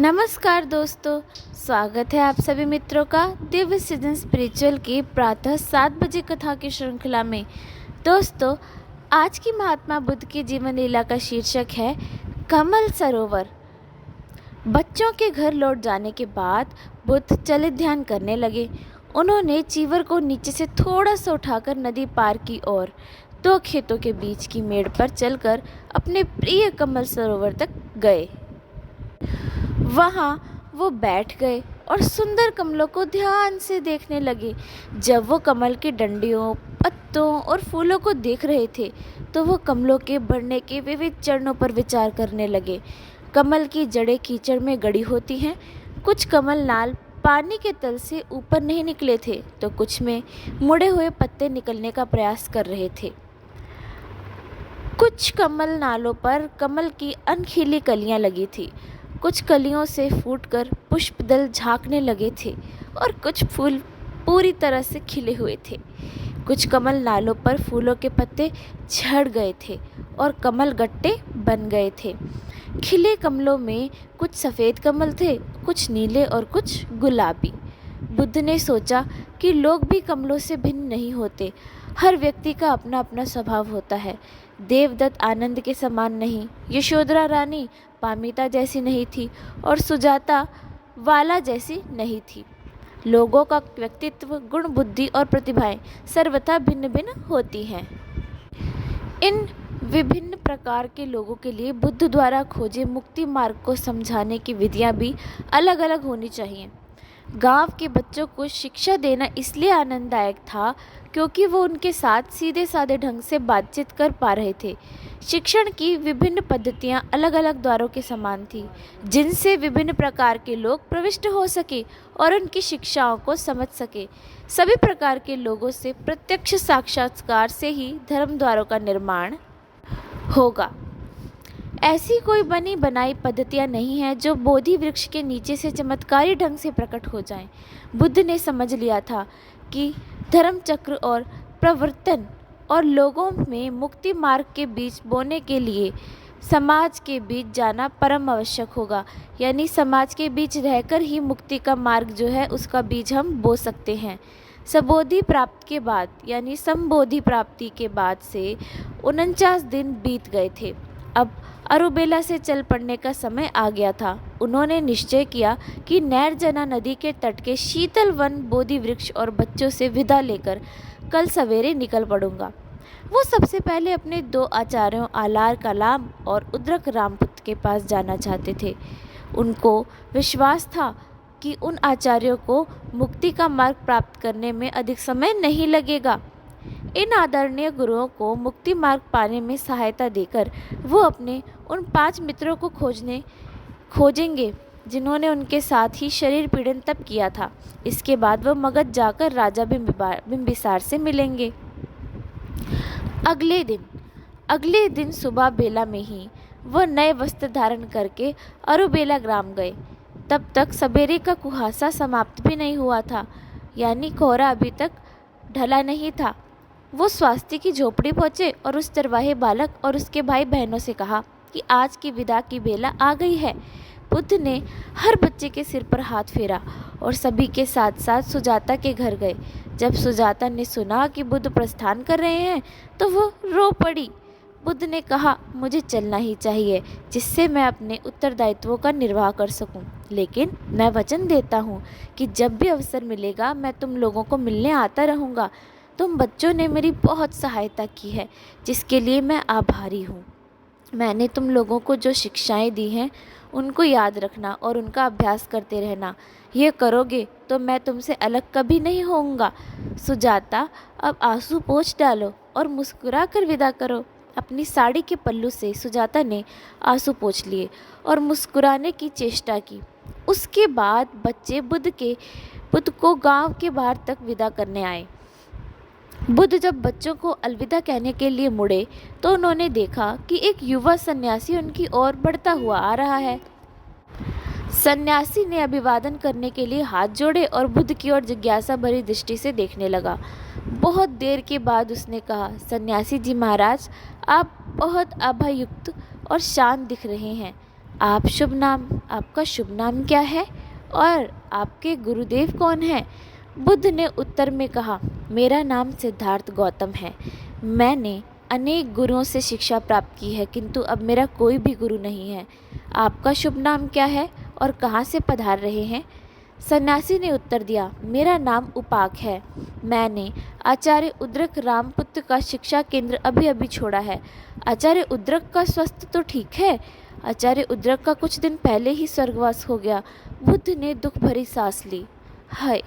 नमस्कार दोस्तों, स्वागत है आप सभी मित्रों का दिव्य सृजन स्पिरिचुअल की प्रातः 7 बजे कथा की श्रृंखला में। दोस्तों, आज की महात्मा बुद्ध की जीवन लीला का शीर्षक है कमल सरोवर। बच्चों के घर लौट जाने के बाद बुद्ध चलित ध्यान करने लगे। उन्होंने चीवर को नीचे से थोड़ा सा उठाकर नदी पार की और 2 खेतों के बीच की मेड़ पर चलकर अपने प्रिय कमल सरोवर तक गए। वहाँ वो बैठ गए और सुंदर कमलों को ध्यान से देखने लगे। जब वो कमल की डंडियों, पत्तों और फूलों को देख रहे थे तो वो कमलों के बढ़ने के विविध चरणों पर विचार करने लगे। कमल की जड़ें कीचड़ में गड़ी होती हैं। कुछ कमल नाल पानी के तल से ऊपर नहीं निकले थे तो कुछ में मुड़े हुए पत्ते निकलने का प्रयास कर रहे थे। कुछ कमल नालों पर कमल की अनखिली कलियां लगी थी। कुछ कलियों से फूटकर पुष्पदल झांकने लगे थे और कुछ फूल पूरी तरह से खिले हुए थे। कुछ कमल नालों पर फूलों के पत्ते झड़ गए थे और कमल गट्टे बन गए थे। खिले कमलों में कुछ सफ़ेद कमल थे, कुछ नीले और कुछ गुलाबी। बुद्ध ने सोचा कि लोग भी कमलों से भिन्न नहीं होते। हर व्यक्ति का अपना अपना स्वभाव होता है। देवदत्त आनंद के समान नहीं, यशोधरा रानी पामिता जैसी नहीं थी और सुजाता वाला जैसी नहीं थी। लोगों का व्यक्तित्व, गुण, बुद्धि और प्रतिभाएं सर्वथा भिन्न भिन्न होती हैं। इन विभिन्न प्रकार के लोगों के लिए बुद्ध द्वारा खोजे मुक्ति मार्ग को समझाने की विधियां भी अलग अलग होनी चाहिए। गांव के बच्चों को शिक्षा देना इसलिए आनंददायक था क्योंकि वो उनके साथ सीधे साधे ढंग से बातचीत कर पा रहे थे। शिक्षण की विभिन्न पद्धतियां अलग अलग द्वारों के समान थी, जिनसे विभिन्न प्रकार के लोग प्रविष्ट हो सके और उनकी शिक्षाओं को समझ सके। सभी प्रकार के लोगों से प्रत्यक्ष साक्षात्कार से ही धर्म द्वारों का निर्माण होगा। ऐसी कोई बनी बनाई पद्धतियाँ नहीं हैं जो बोधि वृक्ष के नीचे से चमत्कारी ढंग से प्रकट हो जाएं। बुद्ध ने समझ लिया था कि धर्म चक्र और प्रवर्तन और लोगों में मुक्ति मार्ग के बीच बोने के लिए समाज के बीच जाना परम आवश्यक होगा। यानी समाज के बीच रहकर ही मुक्ति का मार्ग जो है उसका बीज हम बो सकते हैं। सबोधि प्राप्त के बाद यानी संबोधि प्राप्ति के बाद से 49 दिन बीत गए थे। अब अरुबेला से चल पड़ने का समय आ गया था। उन्होंने निश्चय किया कि नैरजना नदी के तट के शीतल वन बोधि वृक्ष और बच्चों से विदा लेकर कल सवेरे निकल पड़ूंगा। वो सबसे पहले अपने 2 आचार्यों आलार कलाम और उद्रक रामपुत्र के पास जाना चाहते थे। उनको विश्वास था कि उन आचार्यों को मुक्ति का मार्ग प्राप्त करने में अधिक समय नहीं लगेगा। इन आदरणीय गुरुओं को मुक्ति मार्ग पाने में सहायता देकर वो अपने उन 5 मित्रों को खोजेंगे जिन्होंने उनके साथ ही शरीर पीड़न तब किया था। इसके बाद वो मगध जाकर राजा बिंबिसार से मिलेंगे। अगले दिन सुबह बेला में ही वह नए वस्त्र धारण करके अरुबेला ग्राम गए। तब तक सवेरे का कुहासा समाप्त भी नहीं हुआ था, यानी कोहरा अभी तक ढला नहीं था। वो स्वास्थ्य की झोपड़ी पहुँचे और उस चरवाहे बालक और उसके भाई बहनों से कहा कि आज की विदा की बेला आ गई है। बुद्ध ने हर बच्चे के सिर पर हाथ फेरा और सभी के साथ साथ सुजाता के घर गए। जब सुजाता ने सुना कि बुद्ध प्रस्थान कर रहे हैं तो वो रो पड़ी। बुद्ध ने कहा, मुझे चलना ही चाहिए जिससे मैं अपने उत्तरदायित्वों का निर्वाह कर सकूं। लेकिन मैं वचन देता हूं कि जब भी अवसर मिलेगा मैं तुम लोगों को मिलने आता रहूँगा। तुम बच्चों ने मेरी बहुत सहायता की है जिसके लिए मैं आभारी हूँ। मैंने तुम लोगों को जो शिक्षाएं दी हैं उनको याद रखना और उनका अभ्यास करते रहना। ये करोगे तो मैं तुमसे अलग कभी नहीं होऊंगा। सुजाता, अब आंसू पोंछ डालो और मुस्कुरा कर विदा करो। अपनी साड़ी के पल्लू से सुजाता ने आंसू पोंछ लिए और मुस्कुराने की चेष्टा की। उसके बाद बच्चे बुद्ध को गांव के बाहर तक विदा करने आए। बुद्ध जब बच्चों को अलविदा कहने के लिए मुड़े तो उन्होंने देखा कि एक युवा सन्यासी उनकी ओर बढ़ता हुआ आ रहा है। सन्यासी ने अभिवादन करने के लिए हाथ जोड़े और बुद्ध की ओर जिज्ञासा भरी दृष्टि से देखने लगा। बहुत देर के बाद उसने कहा, सन्यासी जी महाराज, आप बहुत अभयुक्त और शांत दिख रहे हैं। आपका शुभ नाम क्या है और आपके गुरुदेव कौन हैं? बुद्ध ने उत्तर में कहा, मेरा नाम सिद्धार्थ गौतम है। मैंने अनेक गुरुओं से शिक्षा प्राप्त की है, किंतु अब मेरा कोई भी गुरु नहीं है। आपका शुभ नाम क्या है और कहाँ से पधार रहे हैं? सन्यासी ने उत्तर दिया, मेरा नाम उपाक है। मैंने आचार्य उद्रक रामपुत्र का शिक्षा केंद्र अभी अभी छोड़ा है। आचार्य उद्रक का स्वास्थ्य तो ठीक है? आचार्य उद्रक का कुछ दिन पहले ही स्वर्गवास हो गया। बुद्ध ने दुख भरी सांस ली। हाय,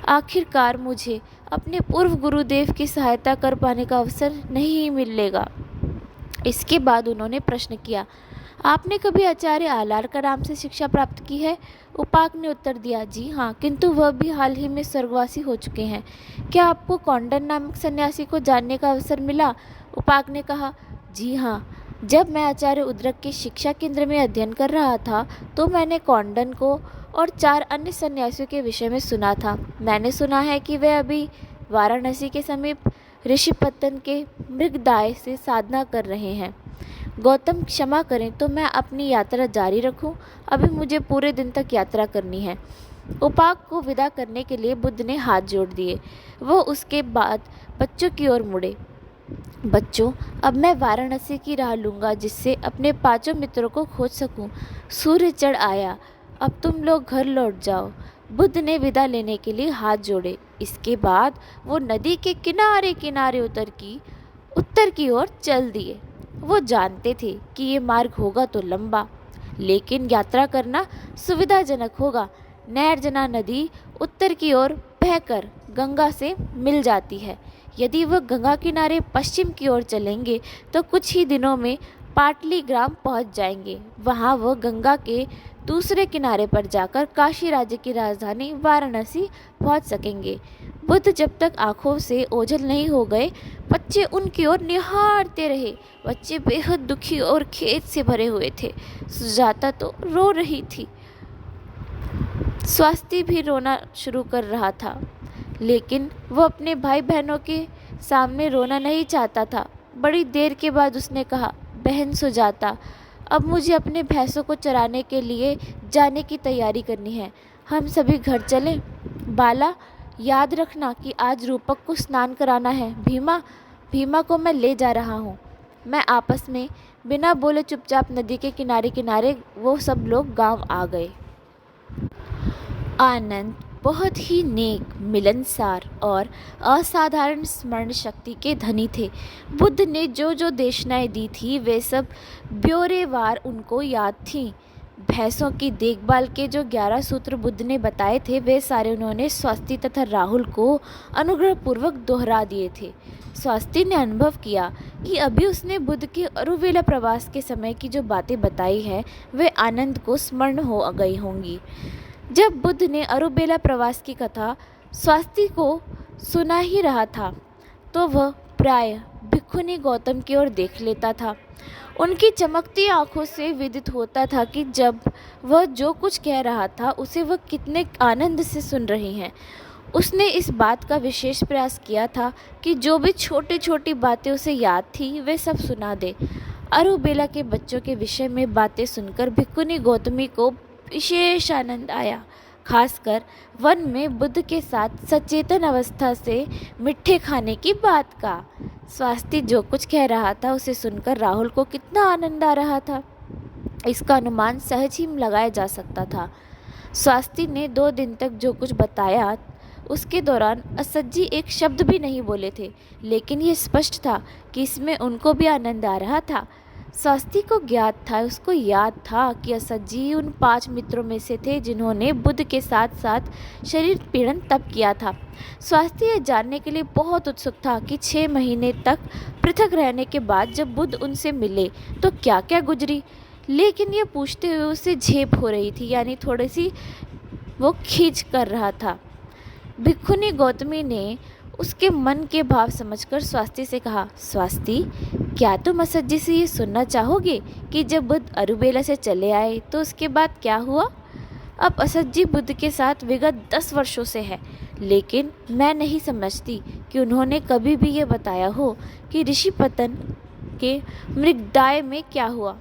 आखिरकार मुझे अपने पूर्व गुरुदेव की सहायता कर पाने का अवसर नहीं मिलेगा। इसके बाद उन्होंने प्रश्न किया, आपने कभी आचार्य आलार का नाम से शिक्षा प्राप्त की है? उपाक ने उत्तर दिया, जी हाँ, किंतु वह भी हाल ही में स्वर्गवासी हो चुके हैं। क्या आपको कौंडन नामक सन्यासी को जानने का अवसर मिला? उपाक ने कहा, जी हाँ, जब मैं आचार्य उद्रक के शिक्षा केंद्र में अध्ययन कर रहा था तो मैंने कौंडन को और 4 अन्य सन्यासियों के विषय में सुना था। मैंने सुना है कि वे अभी वाराणसी के समीप ऋषिपतन के मृगदाय से साधना कर रहे हैं। गौतम, क्षमा करें तो मैं अपनी यात्रा जारी रखूं? अभी मुझे पूरे दिन तक यात्रा करनी है। उपाक को विदा करने के लिए बुद्ध ने हाथ जोड़ दिए। वो उसके बाद बच्चों की ओर मुड़े। बच्चों, अब मैं वाराणसी की राह लूँगा जिससे अपने 5 मित्रों को खोज सकूं। सूर्य चढ़ आया, अब तुम लोग घर लौट जाओ। बुद्ध ने विदा लेने के लिए हाथ जोड़े। इसके बाद वो नदी के किनारे किनारे उत्तर की ओर चल दिए। वो जानते थे कि ये मार्ग होगा तो लंबा, लेकिन यात्रा करना सुविधाजनक होगा। नैर्जना नदी उत्तर की ओर बहकर गंगा से मिल जाती है। यदि वह गंगा किनारे पश्चिम की ओर चलेंगे तो कुछ ही दिनों में पाटली ग्राम पहुंच जाएंगे। वहां वह गंगा के दूसरे किनारे पर जाकर काशी राज्य की राजधानी वाराणसी पहुंच सकेंगे। बुद्ध जब तक आंखों से ओझल नहीं हो गए, बच्चे उनकी ओर निहारते रहे। बच्चे बेहद दुखी और खेद से भरे हुए थे। सुजाता तो रो रही थी। स्वाति भी रोना शुरू कर रहा था, लेकिन वो अपने भाई बहनों के सामने रोना नहीं चाहता था। बड़ी देर के बाद उसने कहा, बहन सुजाता, अब मुझे अपने भैंसों को चराने के लिए जाने की तैयारी करनी है। हम सभी घर चलें। बाला, याद रखना कि आज रूपक को स्नान कराना है। भीमा को मैं ले जा रहा हूँ। मैं आपस में बिना बोले चुपचाप नदी के किनारे किनारे वो सब लोग गांव आ गए। आनंद बहुत ही नेक, मिलनसार और असाधारण स्मरण शक्ति के धनी थे। बुद्ध ने जो जो देशनाएं दी थी वे सब ब्यौरेवार उनको याद थीं। भैंसों की देखभाल के जो 11 सूत्र बुद्ध ने बताए थे वे सारे उन्होंने स्वाति तथा राहुल को अनुग्रहपूर्वक दोहरा दिए थे। स्वाति ने अनुभव किया कि अभी उसने बुद्ध के अरुवेला प्रवास के समय की जो बातें बताई हैं वे आनंद को स्मरण हो गई होंगी। जब बुद्ध ने अरुबेला प्रवास की कथा स्वाति को सुना ही रहा था तो वह प्रायः भिक्षुनी गौतम की ओर देख लेता था। उनकी चमकती आंखों से विदित होता था कि जब वह जो कुछ कह रहा था उसे वह कितने आनंद से सुन रही हैं। उसने इस बात का विशेष प्रयास किया था कि जो भी छोटी छोटी बातें उसे याद थी वे सब सुना दे। अरुबेला के बच्चों के विषय में बातें सुनकर भिक्षुनी गौतमी को विशेष आनंद आया, खासकर वन में बुद्ध के साथ सचेतन अवस्था से मिठे खाने की बात का। स्वाति जो कुछ कह रहा था उसे सुनकर राहुल को कितना आनंद आ रहा था, इसका अनुमान सहज ही लगाया जा सकता था। स्वाति ने 2 दिन तक जो कुछ बताया उसके दौरान असज्जी एक शब्द भी नहीं बोले थे, लेकिन ये स्पष्ट था कि इसमें उनको भी आनंद आ रहा था। स्वाति को ज्ञात था, उसको याद था कि असज्जी उन 5 मित्रों में से थे जिन्होंने बुद्ध के साथ साथ शरीर पीड़न तब किया था। स्वाति यह जानने के लिए बहुत उत्सुक था कि 6 महीने तक पृथक रहने के बाद जब बुद्ध उनसे मिले तो क्या क्या गुजरी, लेकिन यह पूछते हुए उसे झेप हो रही थी, यानी थोड़ी सी वो खींच कर रहा था। भिक्षुनी गौतमी ने उसके मन के भाव समझकर स्वाति से कहा, स्वाति, क्या तुम असज्जी से ये सुनना चाहोगे कि जब बुद्ध अरुबेला से चले आए तो उसके बाद क्या हुआ? अब असज्जी बुद्ध के साथ विगत 10 वर्षों से है, लेकिन मैं नहीं समझती कि उन्होंने कभी भी ये बताया हो कि ऋषिपतन के मृगदाय में क्या हुआ।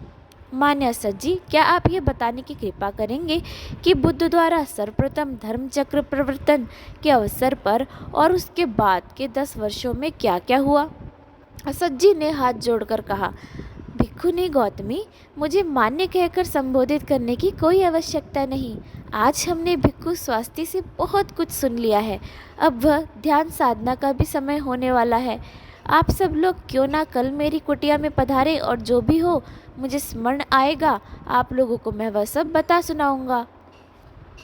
मान्य असद जी, क्या आप ये बताने की कृपा करेंगे कि बुद्ध द्वारा सर्वप्रथम धर्म चक्र प्रवर्तन के अवसर पर और उसके बाद के 10 वर्षों में क्या क्या हुआ? असद जी ने हाथ जोड़कर कहा, भिक्खुनी गौतमी, मुझे मान्य कहकर संबोधित करने की कोई आवश्यकता नहीं। आज हमने भिक्खु स्वास्थ्य से बहुत कुछ सुन लिया है। अब वह ध्यान साधना का भी समय होने वाला है। आप सब लोग क्यों ना कल मेरी कुटिया में पधारें और जो भी हो मुझे स्मरण आएगा आप लोगों को मैं वह सब बता सुनाऊंगा।